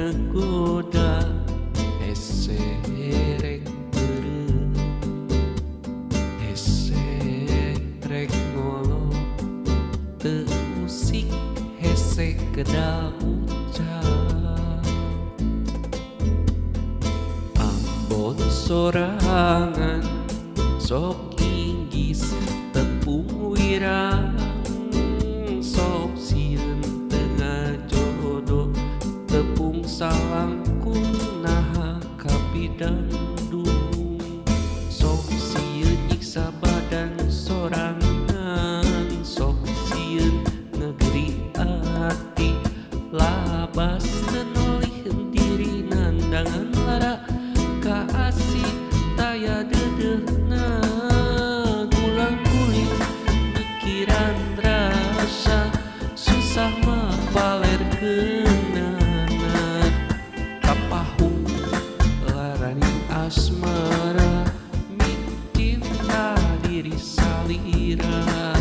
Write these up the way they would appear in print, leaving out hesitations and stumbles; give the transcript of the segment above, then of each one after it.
ngagoda hese rek beureum hese rek ngolo teu musik hese kedah ucap Ambon sorangan sok inggis tepung wirang sok sieun tengah jodoh tepung salangkung naha kapidandung sok sieun nyiksa badan sorangan sok sieun negeri ati labas tenolih diri nandangan lara kaasih taya dedeuna gulang kulit pikiran rasa susah mapalerkeunana kapahung laraning asmara cinta diri salira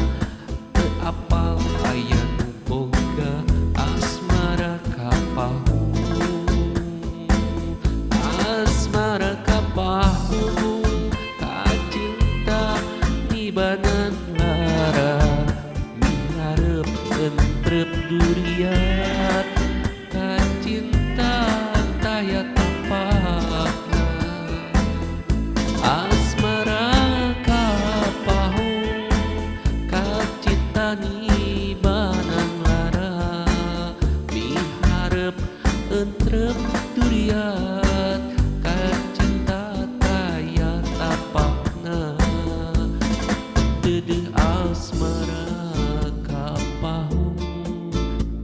teu apal aya nu boga asmara kapahung asmara kapahung kacinta nibanan lara miharep entrep duriat kacinta taya tapakna asmara kapahung kacinta nibanan lara miharep entrep duriat kacinta taya tapakna dedeh asmara kapahung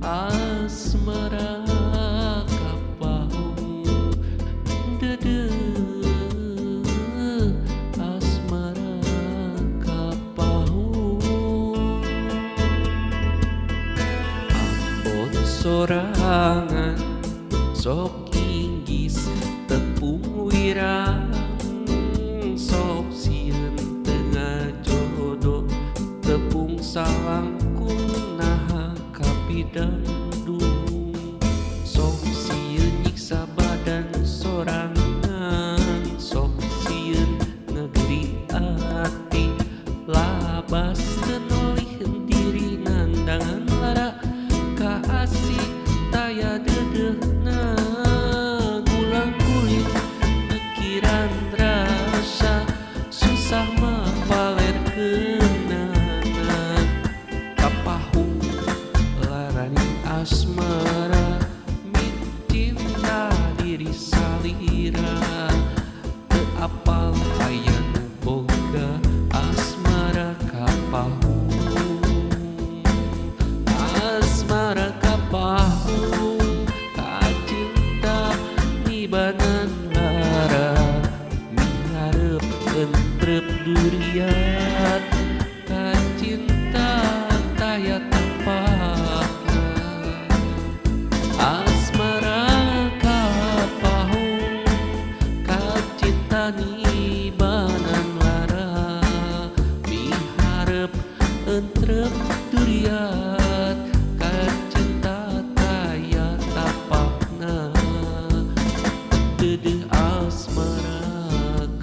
asmara kapahung dedeh asmara kapahung Ambon sorangan sok inggis tepung wirang sok sieun tengah jodoh tepung salangkung naha kapidandung sok sieun nyiksa badan sorangan sok sieun negeri ati labas tenolih diri nandangan lara kaasih taya dedeuna gulang kulit pikiran rasa susah mapalerkeunana kapahung laraning asmara cinta diri salira teu apal aya nu boga asmara kapahung asmara kapahung kacinta nibanan lara miharep entrep duriat kacinta taya tapakna asmara kapahung kacinta nibanan lara miharep entrep duriat kacinta taya tapakna dedeh asmara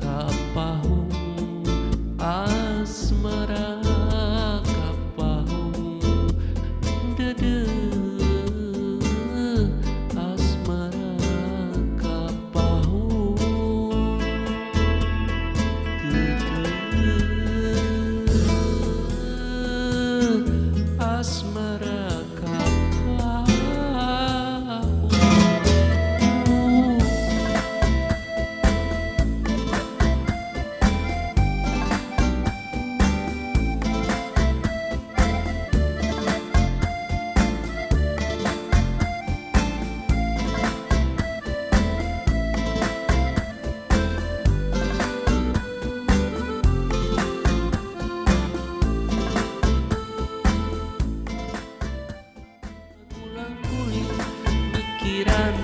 kapahung asmara kapahung dedeh asmara kapahung dedeh asmara kapahung gulang kulit pikiran